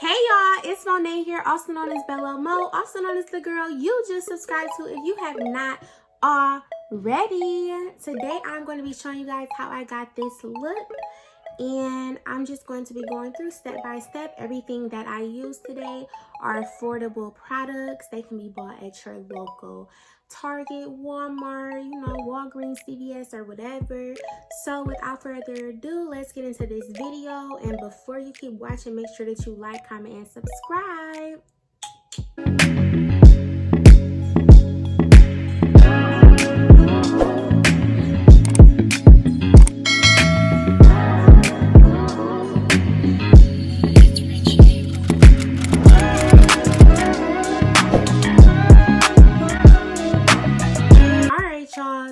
Hey y'all, it's Monet here, also known as Bello Mo, also known as the girl you just subscribed to if you have not already. Today I'm going to be showing you guys how I got this look, and I'm just going to be going through step by step. Everything that I use today are affordable products. They can be bought at your local Target, Walmart, Walgreens, CVS, or whatever. So without further ado, let's get into this video. And before you keep watching, make sure that you like, comment, and subscribe.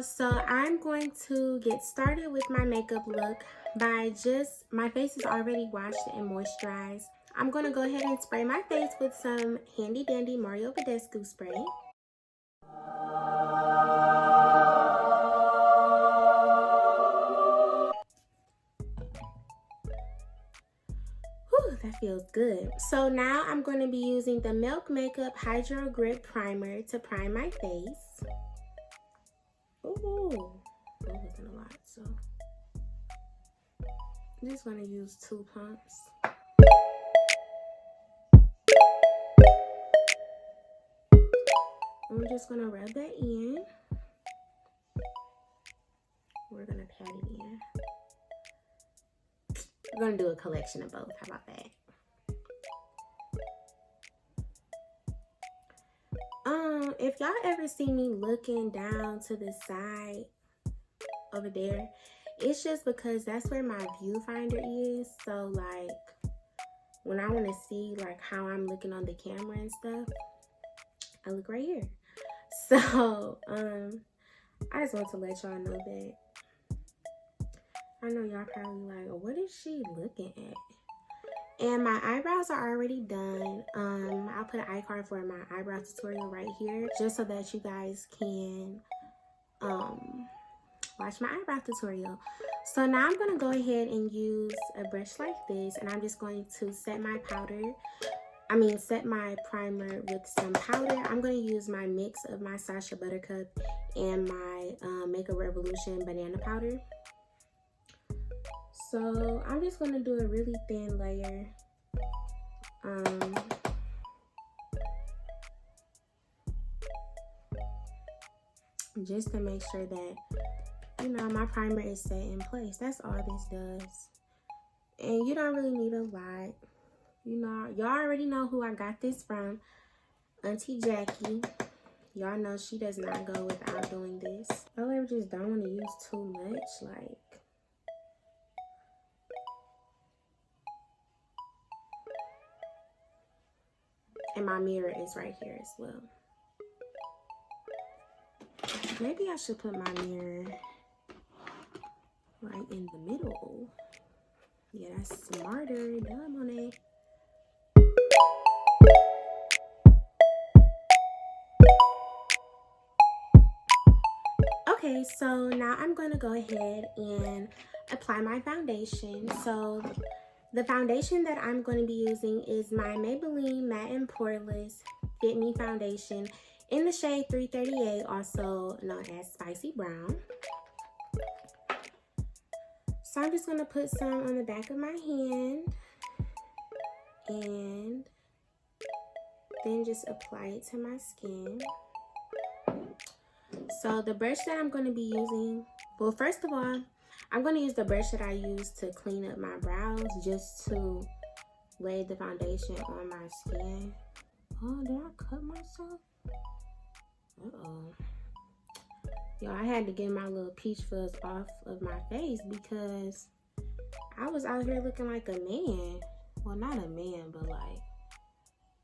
So I'm going to get started with my makeup look by my face is already washed and moisturized. I'm going to go ahead and spray my face with some handy dandy Mario Badescu spray. Whew, that feels good. So now I'm going to be using the Milk Makeup Hydro Grip Primer to prime my face. Ooh, that wasn't a lot, so I'm just going to use 2 pumps. And we're just going to rub that in. We're going to pat it in. We're going to do a collection of both. How about that? If y'all ever see me looking down to the side over there, it's just because that's where my viewfinder is. So like when I want to see like how I'm looking on the camera and stuff, I look right here. So I just want to let y'all know that. I know y'all probably like, what is she looking at? And my eyebrows are already done. I'll put an icon for my eyebrow tutorial right here, just so that you guys can watch my eyebrow tutorial. So now I'm gonna go ahead and use a brush like this, and I'm just going to set my primer with some powder. I'm gonna use my mix of my Sacha Buttercup and my Makeup Revolution banana powder. So I'm just going to do a really thin layer. Just to make sure that, my primer is set in place. That's all this does. And you don't really need a lot. Y'all already know who I got this from. Auntie Jackie. Y'all know she does not go without doing this. I just don't want to use too much, like. And my mirror is right here as well. Maybe I should put my mirror right in the middle. Yeah, that's smarter. Dumb on it. Okay, so now I'm going to go ahead and apply my foundation. So the foundation that I'm going to be using is my Maybelline Matte and Poreless Fit Me Foundation in the shade 338, also known as Spicy Brown. So I'm just going to put some on the back of my hand and then just apply it to my skin. So the brush that I'm going to be using, well, first of all, I'm going to use the brush that I use to clean up my brows, just to lay the foundation on my skin. Oh, did I cut myself? Uh-oh. Yo, I had to get my little peach fuzz off of my face because I was out here looking like a man. Well, not a man, but like,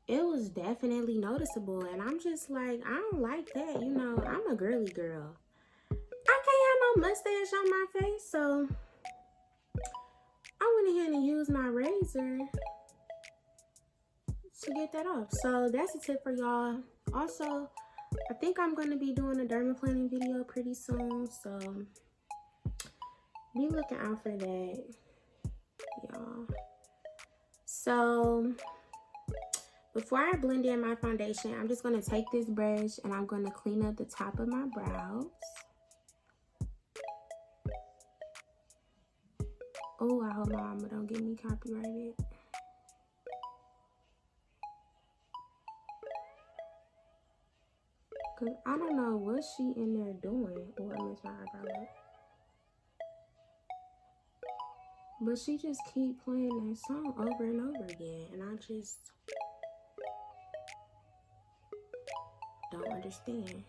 it was definitely noticeable. And I'm just like, I don't like that. I'm a girly girl. I can't have no mustache on my face, so I went ahead and used my razor to get that off. So that's a tip for y'all. Also, I think I'm going to be doing a dermaplaning video pretty soon, so be looking out for that, y'all. So Before I blend in my foundation, I'm just going to take this brush and I'm going to clean up the top of my brows. Oh, I hope my mama don't get me copyrighted. Cause I don't know what she in there doing. Oh, I missed my eyebrow up. But she just keep playing that song over and over again. And I just don't understand.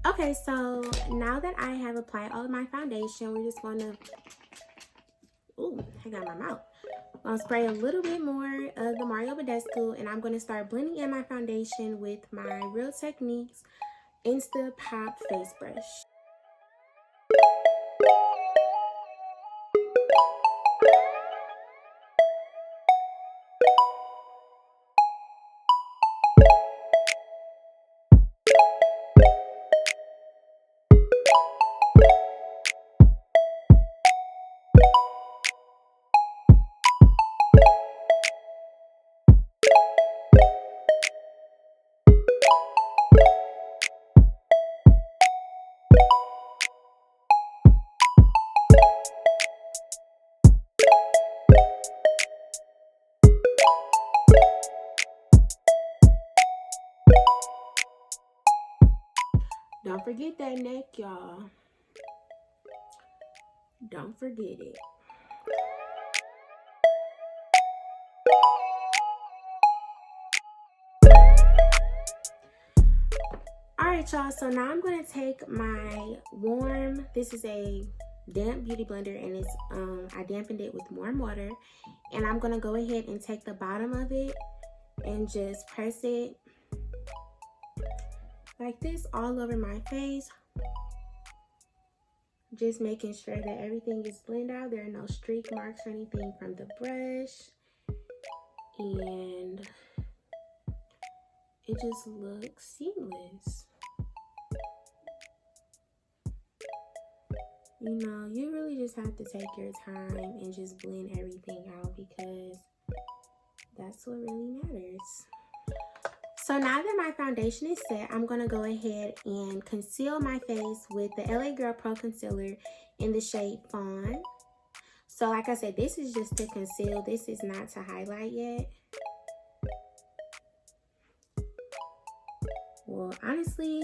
Okay, so now that I have applied all of my foundation, we're just gonna, ooh, I got my mouth. I'll spray a little bit more of the Mario Badescu, and I'm gonna start blending in my foundation with my Real Techniques Insta Pop Face Brush. Don't forget that neck, y'all. Don't forget it. Alright, y'all, so now I'm going to take my warm, this is a damp beauty blender, and it's I dampened it with warm water, and I'm going to go ahead and take the bottom of it and just press it like this all over my face, just making sure that everything is blended out. There are no streak marks or anything from the brush, and it just looks seamless. You know, you really just have to take your time and just blend everything out, because that's what really matters. So now that my foundation is set, I'm going to go ahead and conceal my face with the LA Girl Pro Concealer in the shade Fawn. So like I said, this is just to conceal. This is not to highlight yet. Well, honestly,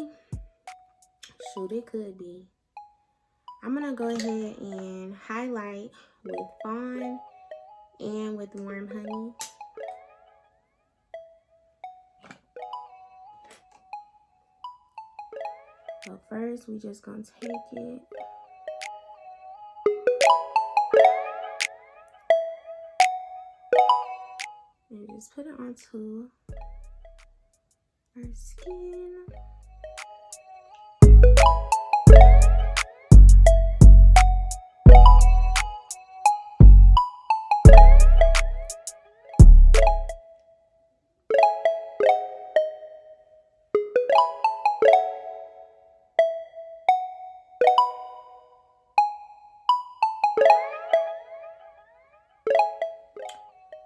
shoot, it could be. I'm going to go ahead and highlight with Fawn and with Warm Honey. So first, we just going to take it. And just put it onto our skin.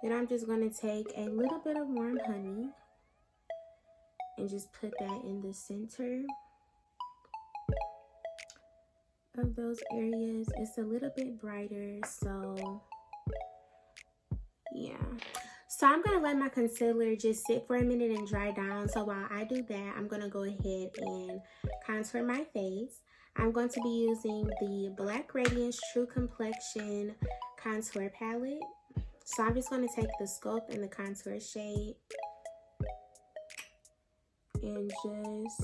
Then I'm just going to take a little bit of Warm Honey and just put that in the center of those areas. It's a little bit brighter, so yeah. So I'm going to let my concealer just sit for a minute and dry down. So while I do that, I'm going to go ahead and contour my face. I'm going to be using the Black Radiance True Complexion Contour Palette. So I'm just going to take the Sculpt and the Contour shade and just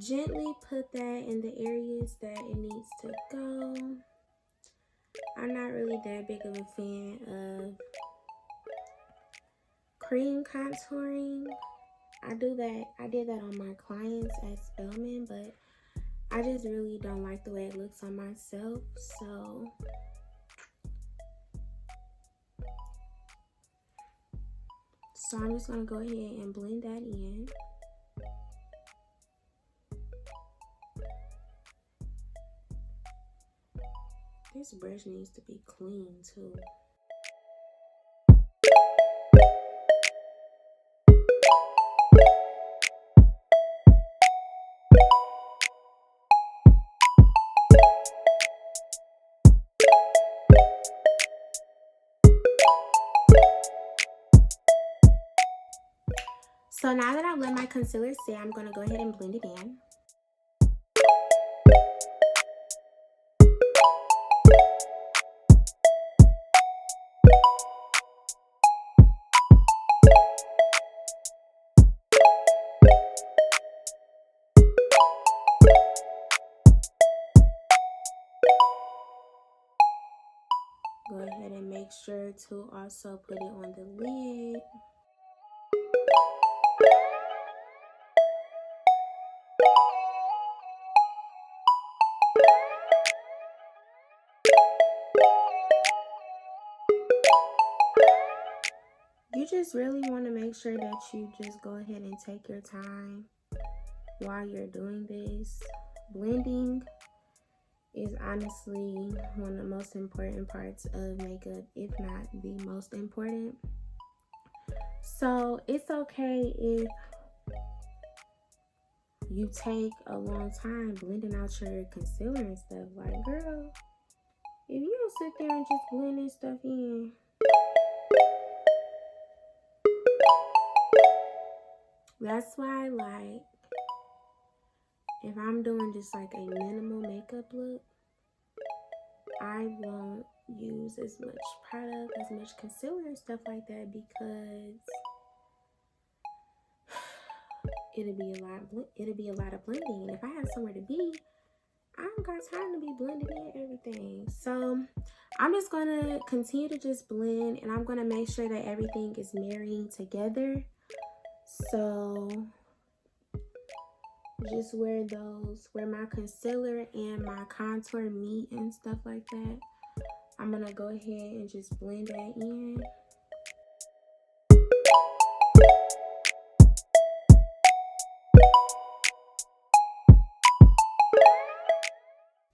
gently put that in the areas that it needs to go. I'm not really that big of a fan of cream contouring. I did that on my clients at Spelman, but I just really don't like the way it looks on myself, so I'm just gonna go ahead and blend that in. This brush needs to be clean too. So now that I've let my concealer sit, I'm going to go ahead and blend it in. Go ahead and make sure to also put it on the lid. You just really want to make sure that you just go ahead and take your time while you're doing this. Blending is honestly one of the most important parts of makeup, if not the most important. So it's okay if you take a long time blending out your concealer and stuff. Like, girl, if you don't sit there and just blend this stuff in, that's why, like, if I'm doing just like a minimal makeup look, I won't use as much product, as much concealer and stuff like that, because it'll be a lot of blending. And if I have somewhere to be, I don't got time to be blending in everything. So I'm just gonna continue to just blend, and I'm gonna make sure that everything is marrying together. So just where my concealer and my contour meet and stuff like that, I'm gonna go ahead and just blend that in.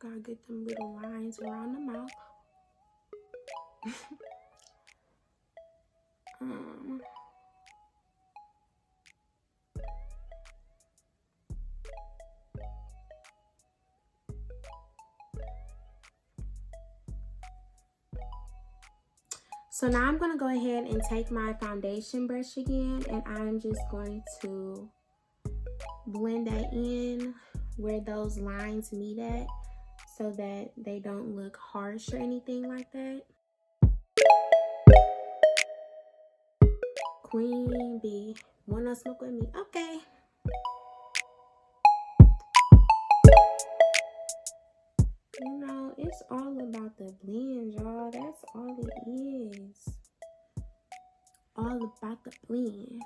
Gotta get them little lines around the mouth. So now I'm going to go ahead and take my foundation brush again, and I'm just going to blend that in where those lines meet at, so that they don't look harsh or anything like that. Queen bee, wanna smoke with me? Okay. You know, it's all about the blend, y'all. That's all it is. All about the blend.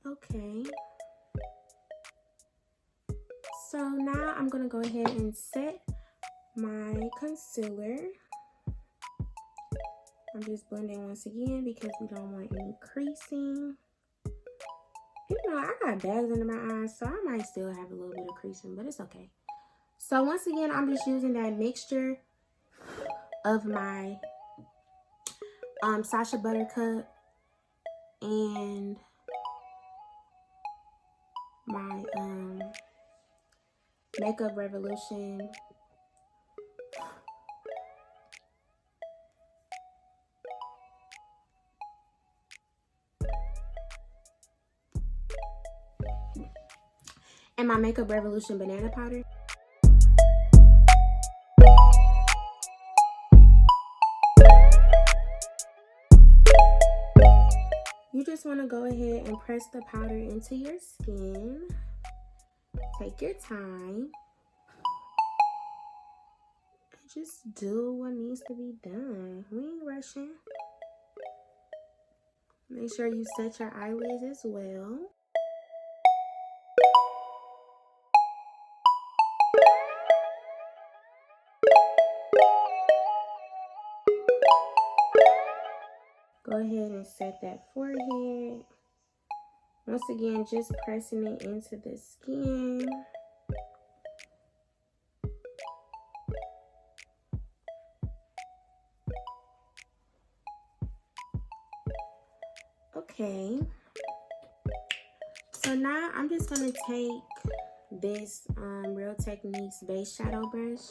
Okay. So now I'm gonna go ahead and set my concealer. I'm just blending once again because we don't want any creasing. You know, I got bags under my eyes, so I might still have a little bit of creasing, but it's okay. So once again, I'm just using that mixture of my Sacha Buttercup and my Makeup Revolution and my Makeup Revolution banana powder. You just want to go ahead and press the powder into your skin. Take your time. Just do what needs to be done. We ain't rushing. Make sure you set your eyelids as well. Go ahead and set that forehead. Once again, just pressing it into the skin. Okay. So now I'm just going to take this Real Techniques base shadow brush.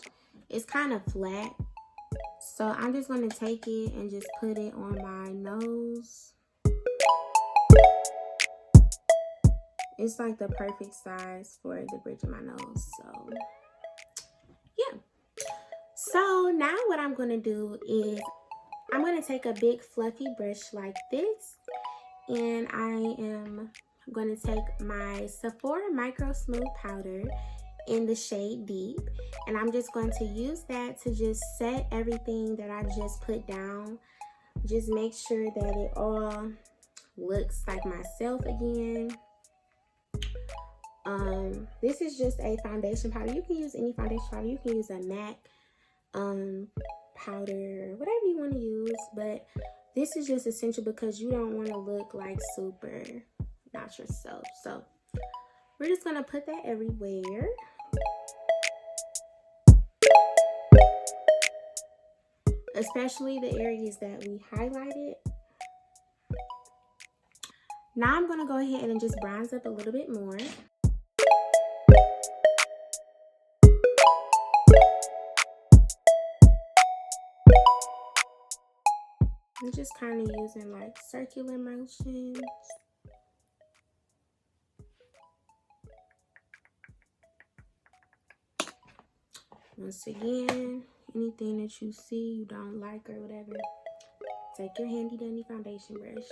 It's kind of flat. So I'm just going to take it and just put it on my nose. It's like the perfect size for the bridge of my nose. So yeah. So now what I'm going to do is I'm going to take a big fluffy brush like this. And I am going to take my Sophomore Micro Smooth Powder in the shade Deep. And I'm just going to use that to just set everything that I just put down. Just make sure that it all looks like myself again. This is just a foundation powder. You can use any foundation powder. You can use a MAC powder, whatever you want to use. But this is just essential because you don't want to look like super not yourself. So we're just going to put that everywhere. Especially the areas that we highlighted. Now I'm going to go ahead and just bronze up a little bit more. I'm just kind of using like circular motions. Once again, anything that you see you don't like or whatever, take your handy dandy foundation brush.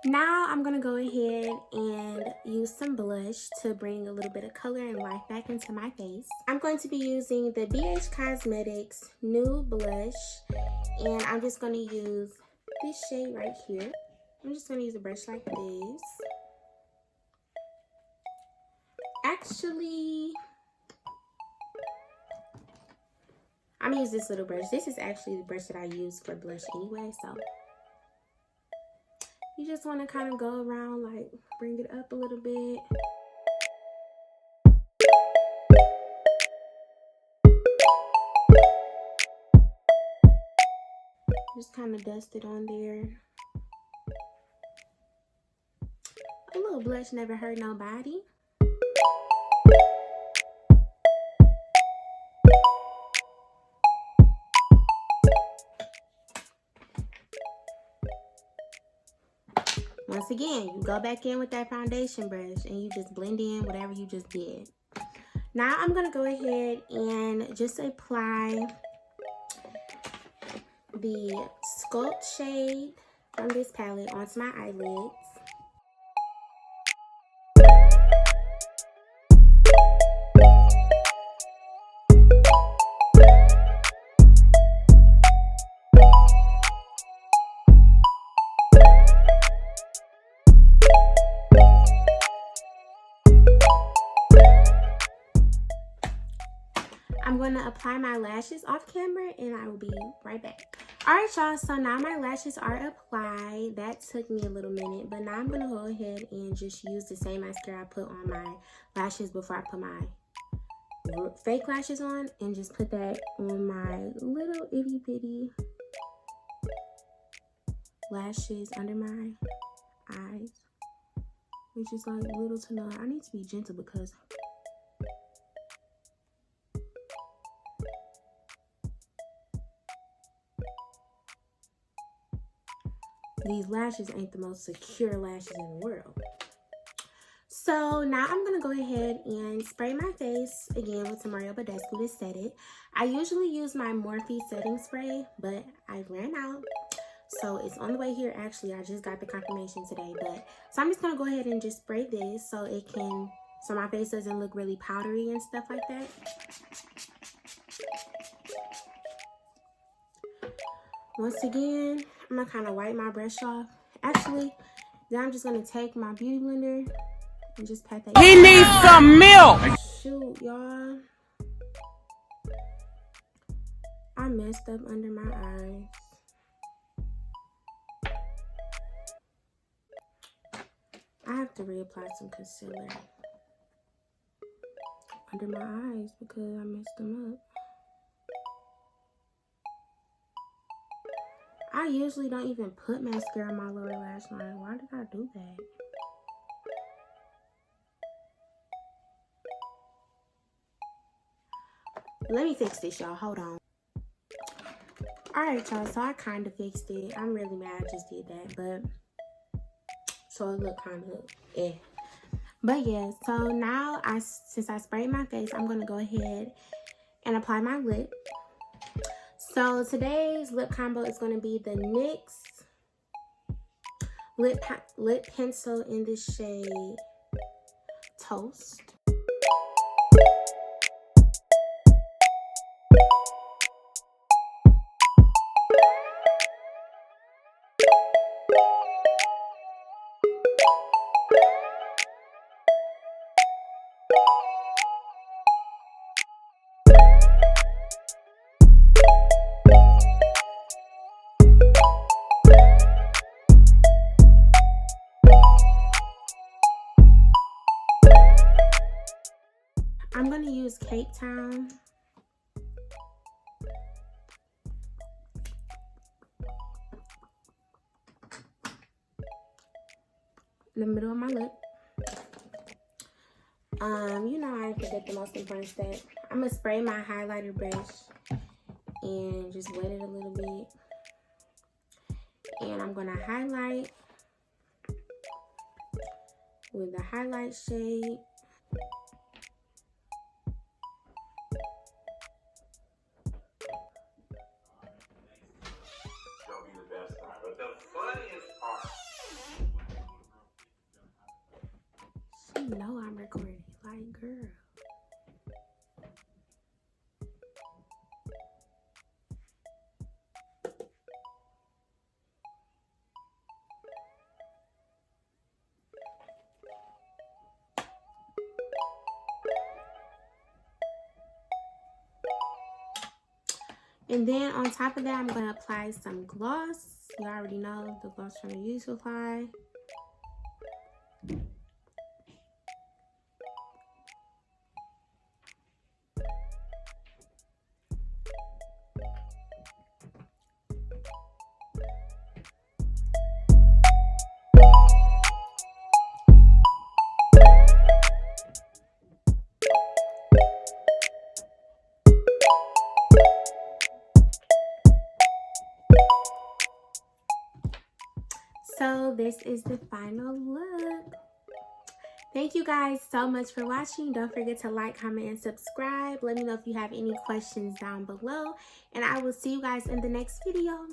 Now I'm going to go ahead and use some blush to bring a little bit of color and life back into my face. I'm going to be using the BH Cosmetics Nude Blush, and I'm just going to use this shade right here. I'm just going to use a brush like this. Actually, I'm going to use this little brush. This is actually the brush that I use for blush anyway, so you just want to kind of go around, like bring it up a little bit. Just kind of dust it on there. A little blush never hurt nobody. Once again, you go back in with that foundation brush and you just blend in whatever you just did. Now I'm going to go ahead and just apply the Sculpt shade from this palette onto my eyelids. I'm going to apply my lashes off camera and I will be right back. Alright y'all, so now my lashes are applied. That took me a little minute, but now I'm going to go ahead and just use the same mascara I put on my lashes before I put my fake lashes on, and just put that on my little itty bitty lashes under my eyes, which is like little to none. I need to be gentle because these lashes ain't the most secure lashes in the world. So now I'm going to go ahead and spray my face again with some L'Oreal Badescu to set it. I usually use my Morphe setting spray, but I ran out. So it's on the way here. Actually, I just got the confirmation today. So I'm just going to go ahead and just spray this so my face doesn't look really powdery and stuff like that. Once again, I'm going to kind of wipe my brush off. Actually, then I'm just going to take my beauty blender And just pat that. He needs some milk. Shoot, y'all. I messed up under my eyes. I have to reapply some concealer under my eyes because I messed them up. I usually don't even put mascara on my lower lash line. Why did I do that? Let me fix this, y'all. Hold on. Alright, y'all. So I kind of fixed it. I'm really mad I just did that. But so it looked kind of eh. But yeah, so now since I sprayed my face, I'm going to go ahead and apply my lip. So today's lip combo is going to be the NYX Lip Pencil in the shade Toast. I'm going to use Cape Town. In the middle of my lip. You know I forget the most important step. I'm going to spray my highlighter brush and just wet it a little bit. And I'm going to highlight with the highlight shade. She know I'm recording, like, girl. And then on top of that, I'm going to apply some gloss. You already know the gloss from the Youth Supply. So this is the final look. Thank you guys so much for watching. Don't forget to like, comment, and subscribe. Let me know if you have any questions down below. And I will see you guys in the next video.